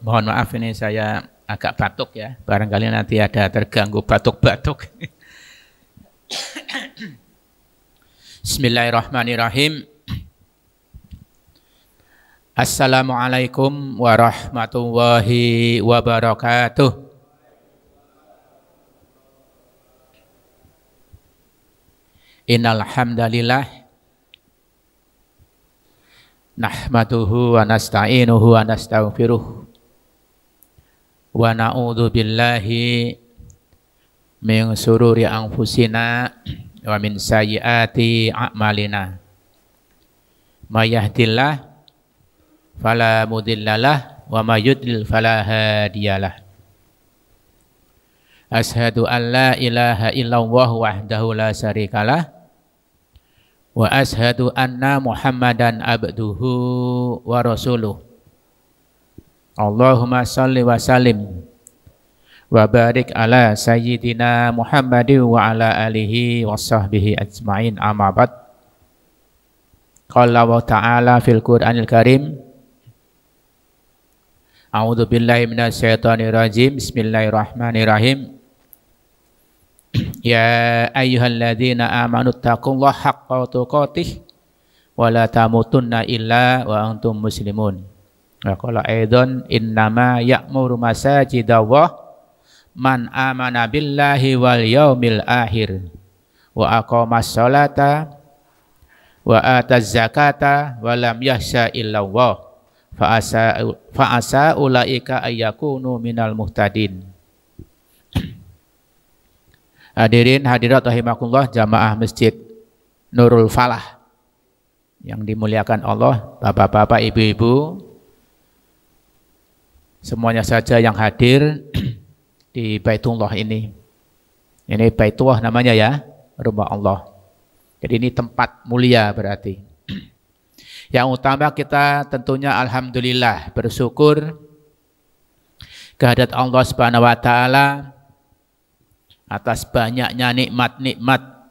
Mohon maaf ini saya agak batuk ya. Barangkali nanti ada terganggu batuk-batuk. Bismillahirrahmanirrahim. Assalamualaikum warahmatullahi wabarakatuh. Innal hamdalillah nahmaduhu wa nasta'inuhu wa nastaghfiruh. Wa na'udzu billahi min sururi anfusina wa min sayyiati a'malina. May yahdihillahu fala mudhillalah wa may yudlil fala hadiyalah. Asyhadu an la ilaha illallah wahdahu la syarikalah wa asyhadu anna Muhammadan abduhu wa rasuluh. Allahumma salli wa sallim wa barik ala sayyidina Muhammadin wa ala alihi wa sahbihi ajma'in, amma ba'd. Qala Allah ta'ala fil Qur'anil Karim, a'udzu billahi minasyaitonir rajim, bismillahirrahmanirrahim. Ya ayyuhalladzina amanu taqullaha haqqa tuqatih wa la tamutunna illa wa antum muslimun. Wa qala aidan innama ya'muru masajidallah man amana billahi wal yaumil akhir wa aqamas sholata wa ataz zakata wa lam yakhsha illallah fa asa ulaika ayyakunu minal muhtadin. Hadirin hadirat rahimakumullah, jamaah Masjid Nurul Falah yang dimuliakan Allah, bapak-bapak, ibu-ibu, semuanya saja yang hadir di Baitullah ini. Ini Baitullah namanya ya, rumah Allah. Jadi ini tempat mulia berarti. Yang utama kita tentunya alhamdulillah bersyukur kehadirat Allah Subhanahu wa taala atas banyaknya nikmat-nikmat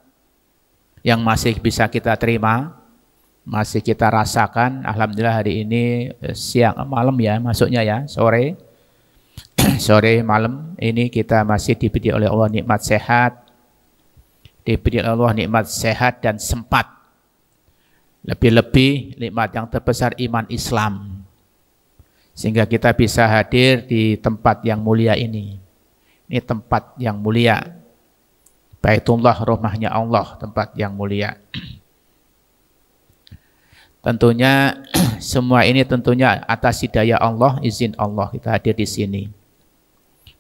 yang masih bisa kita terima, masih kita rasakan. Alhamdulillah hari ini siang malam ya, masuknya ya, sore sore malam ini kita masih diberi oleh Allah nikmat sehat, diberi oleh Allah nikmat sehat dan sempat, lebih-lebih nikmat yang terbesar iman Islam, sehingga kita bisa hadir di tempat yang mulia ini. Ini tempat yang mulia, Baitullah, rumahnya Allah, tempat yang mulia. Tentunya semua ini tentunya atas hidayah Allah, izin Allah kita hadir di sini.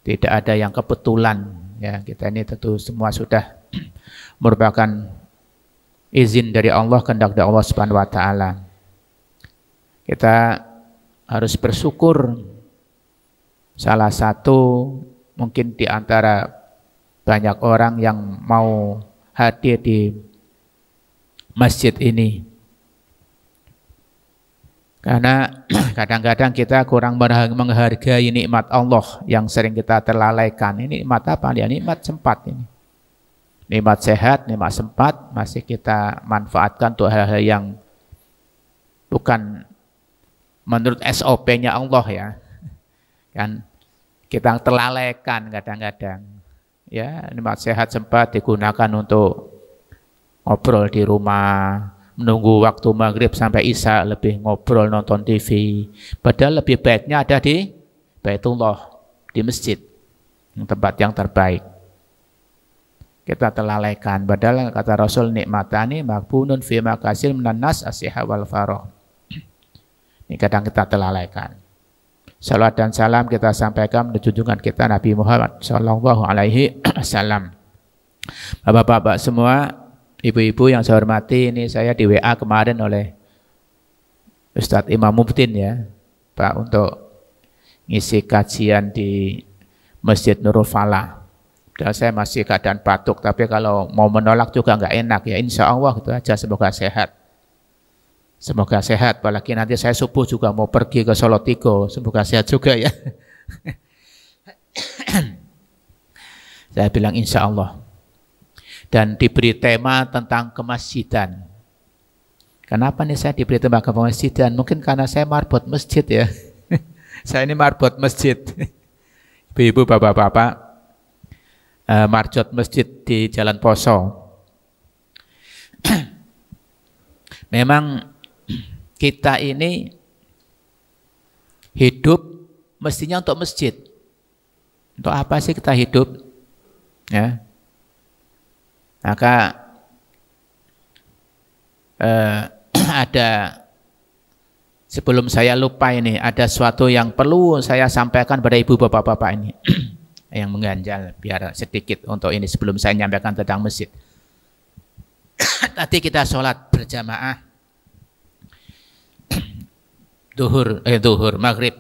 Tidak ada yang kebetulan ya, kita ini tentu semua sudah merupakan izin dari Allah, kehendak dari Allah Subhanahu wa taala. Kita harus bersyukur. Salah satu mungkin di antara banyak orang yang mau hadir di masjid ini. Karena kadang-kadang kita kurang menghargai nikmat Allah yang sering kita terlalaikan. Ini nikmat apa? Ya, nikmat sempat ini. Nikmat sehat, nikmat sempat masih kita manfaatkan untuk hal-hal yang bukan menurut SOP-nya Allah ya. Kan kita terlalaikan kadang-kadang. Ya, nikmat sehat sempat digunakan untuk ngobrol di rumah, menunggu waktu maghrib sampai isya, lebih ngobrol, nonton TV. Padahal lebih baiknya ada di Baitullah, di masjid, tempat yang terbaik. Kita terlalaikan. Padahal kata Rasul, nikmatani maghbunun fi makasil minan nas as-siha wal farah. Ini kadang kita terlalaikan. Salawat dan salam kita sampaikan untuk junjungan kita Nabi Muhammad sallallahu alaihi wasallam. Bapak-bapak semua, Ibu-ibu yang saya hormati, ini saya di WA kemarin oleh Ustadz Imam Mubtin ya, Pak, untuk ngisi kajian di Masjid Nurul Falah. Dan saya masih keadaan batuk, tapi kalau mau menolak juga nggak enak ya. Insya Allah gitu aja, semoga sehat. Semoga sehat, apalagi nanti saya subuh juga mau pergi ke Solo Tigo, semoga sehat juga ya. Saya bilang insya Allah. Dan diberi tema tentang kemasjidan. Kenapa nih saya diberi tema kemasjidan? Mungkin karena saya marbot masjid ya. Saya ini marbot masjid. Ibu-ibu, bapak-bapak, marjot masjid di Jalan Poso. Memang kita ini hidup mestinya untuk masjid. Untuk apa sih kita hidup? Ya. Maka ada, sebelum saya lupa ini, ada sesuatu yang perlu saya sampaikan pada ibu bapak-bapak ini yang mengganjal, biar sedikit untuk ini sebelum saya menyampaikan tentang masjid. Tadi kita sholat berjamaah duhur, maghrib.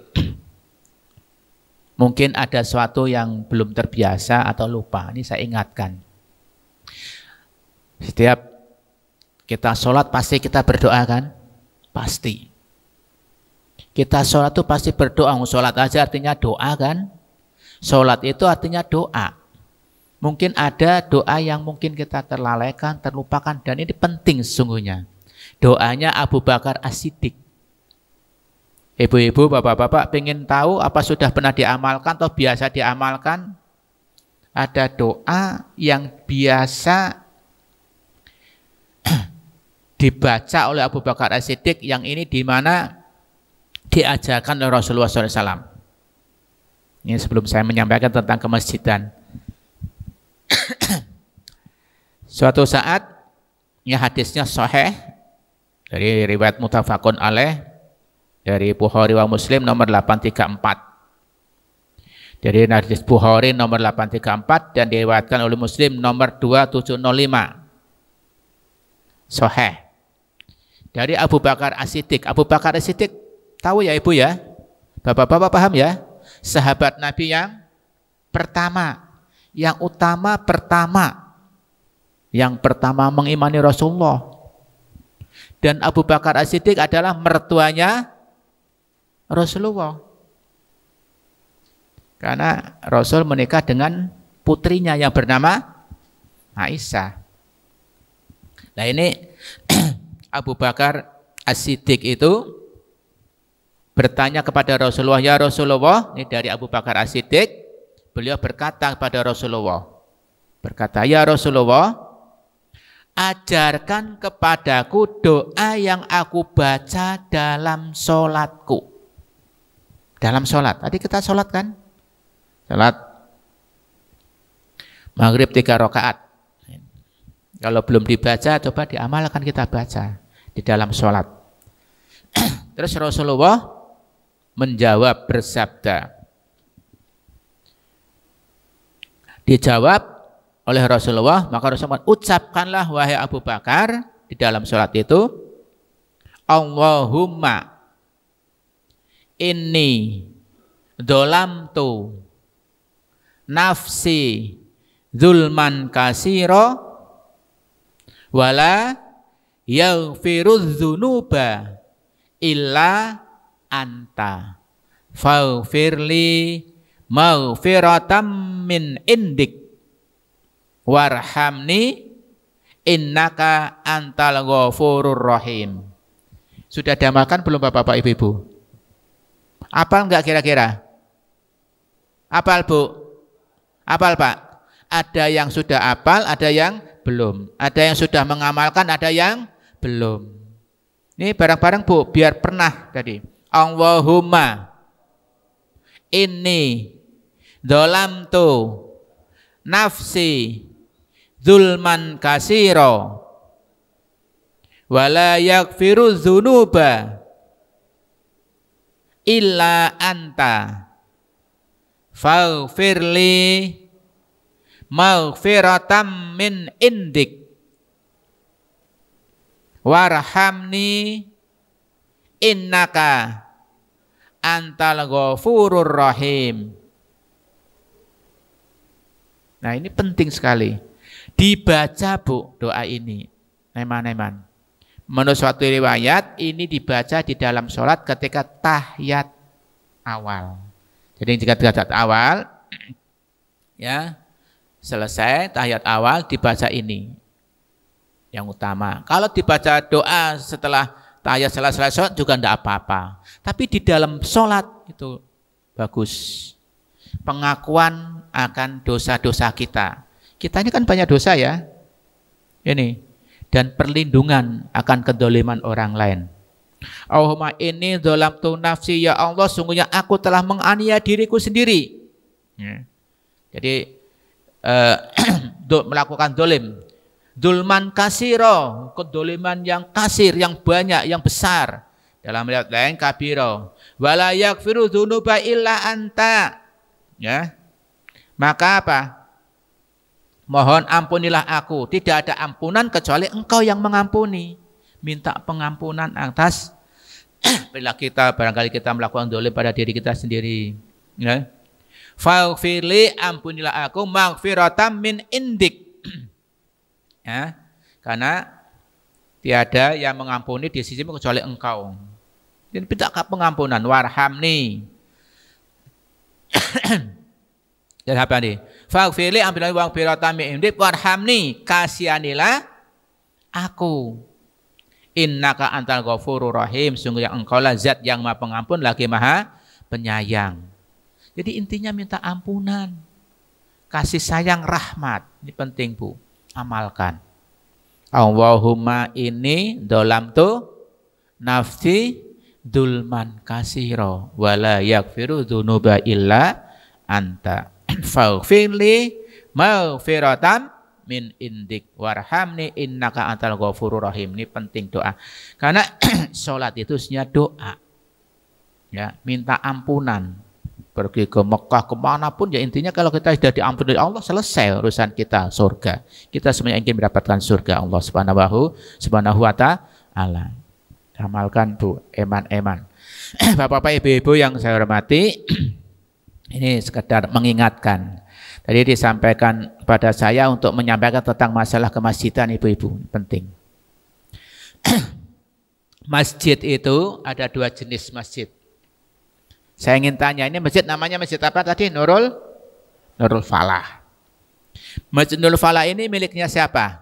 Mungkin ada sesuatu yang belum terbiasa atau lupa, ini saya ingatkan. Setiap kita sholat pasti kita berdoa kan? Pasti. Kita sholat itu pasti berdoa. Sholat aja artinya doa kan? Sholat itu artinya doa. Mungkin ada doa yang mungkin kita terlalaikan, terlupakan. Dan ini penting sesungguhnya. Doanya Abu Bakar As-Siddiq. Ibu-ibu, bapak-bapak pengen tahu apa sudah pernah diamalkan atau biasa diamalkan? Ada doa yang biasa dibaca oleh Abu Bakar As-Siddiq, yang ini di mana diajarkan oleh Rasulullah SAW. Ini sebelum saya menyampaikan tentang kemasjidan. Suatu saat, ini hadisnya sahih dari riwayat muttafaqun alaih dari Bukhari wa Muslim nomor 834. Dari hadis Bukhari nomor 834 dan diriwayatkan oleh Muslim nomor 2705. Sahih. Dari Abu Bakar As-Siddiq. Abu Bakar As-Siddiq tahu ya ibu ya? Bapak-bapak paham ya? Sahabat Nabi yang pertama, yang utama pertama, yang pertama mengimani Rasulullah. Dan Abu Bakar As-Siddiq adalah mertuanya Rasulullah. Karena Rasul menikah dengan putrinya yang bernama Aisyah. Nah ini Abu Bakar As-Siddiq itu bertanya kepada Rasulullah, ya Rasulullah, ini dari Abu Bakar As-Siddiq, beliau berkata kepada Rasulullah, berkata, ya Rasulullah, ajarkan kepadaku doa yang aku baca dalam sholatku. Dalam sholat, tadi kita sholat kan? Sholat maghrib 3 rakaat. Kalau belum dibaca, coba diamalkan kita baca di dalam sholat. Terus Rasulullah menjawab bersabda. Dijawab oleh Rasulullah, maka Rasulullah ucapkanlah wahai Abu Bakar di dalam sholat itu, Allahumma inni dolamtu nafsi zulman kasiro wala yaghfirudz dzunuba illa anta faghfirli maghfiratam min indik warhamni innaka antal ghafurur rahim. Sudah diamalkan belum Bapak-bapak Ibu-ibu? Apal enggak kira-kira? Apal Bu? Apal Pak? Ada yang sudah apal, ada yang belum. Ada yang sudah mengamalkan, ada yang belum. Ini bareng-bareng Bu, biar pernah tadi. Allahumma inni dolamtu nafsi zulman kasiro wala yaghfiru dzunuba illa anta faghfirli maghfiratam min indik warhamni innaka antal ghafurur rahim. Nah, ini penting sekali. Dibaca, Bu, doa ini. Neman-neman. Menurut suatu riwayat, ini dibaca di dalam sholat ketika tahiyat awal. Jadi jika tahiyat awal, ya, selesai tahiyat awal dibaca ini. Yang utama. Kalau dibaca doa setelah tahiyat selesai sholat juga tidak apa-apa. Tapi di dalam sholat itu bagus. Pengakuan akan dosa-dosa kita. Kita ini kan banyak dosa ya. Ini. Dan perlindungan akan kedoliman orang lain. Allahumma inni dzolamtu nafsi, ya Allah sungguhnya aku telah menganiaya diriku sendiri. Ya. Jadi melakukan dolim. Dulman kasiro, kedoliman yang kasir, yang banyak, yang besar. Dalam riwayat lain kabiro. Wala yaghfiru dzunuba illa anta. Ya. Maka apa? Mohon ampunilah aku. Tidak ada ampunan kecuali Engkau yang mengampuni. Minta pengampunan atas bila kita barangkali kita melakukan dolim pada diri kita sendiri. Ya. Faghfirli, ampunilah aku maghfiratam min indik. Ya. Karena tiada yang mengampuni di sisimu kecuali Engkau. Dan minta pengampunan. Warhamni. Dan apa nih? Faghfirli, ampunilah maghfiratam min indik, warhamni, kasihanilah aku. Innaka antal ghafurur rahim, sungguh yang Engkau lah zat yang maha pengampun lagi maha penyayang. Jadi intinya minta ampunan, kasih sayang, rahmat. Ini penting, Bu, amalkan. Allahumma inni dzolamtu nafsi dulman kasiro wala yaghfiru dzunuba illa anta faghfirli maghfiratan min indik warhamni innaka antal ghafurur rahim. Ini penting doa. Karena sholat itu sebenarnya doa. Ya, minta ampunan. Pergi ke Mekah kemanapun ya intinya kalau kita sudah diampuni Allah selesai urusan kita surga. Kita semuanya ingin mendapatkan surga Allah Subhanahu wa ta'ala. Amalkan, Bu, eman-eman. Bapak-bapak, ibu-ibu yang saya hormati, ini sekedar mengingatkan. Tadi disampaikan pada saya untuk menyampaikan tentang masalah kemasjidan, ibu-ibu, penting. Masjid itu ada dua jenis masjid. Saya ingin tanya, ini masjid namanya masjid apa tadi? Nurul Falah. Masjid Nurul Falah ini miliknya siapa?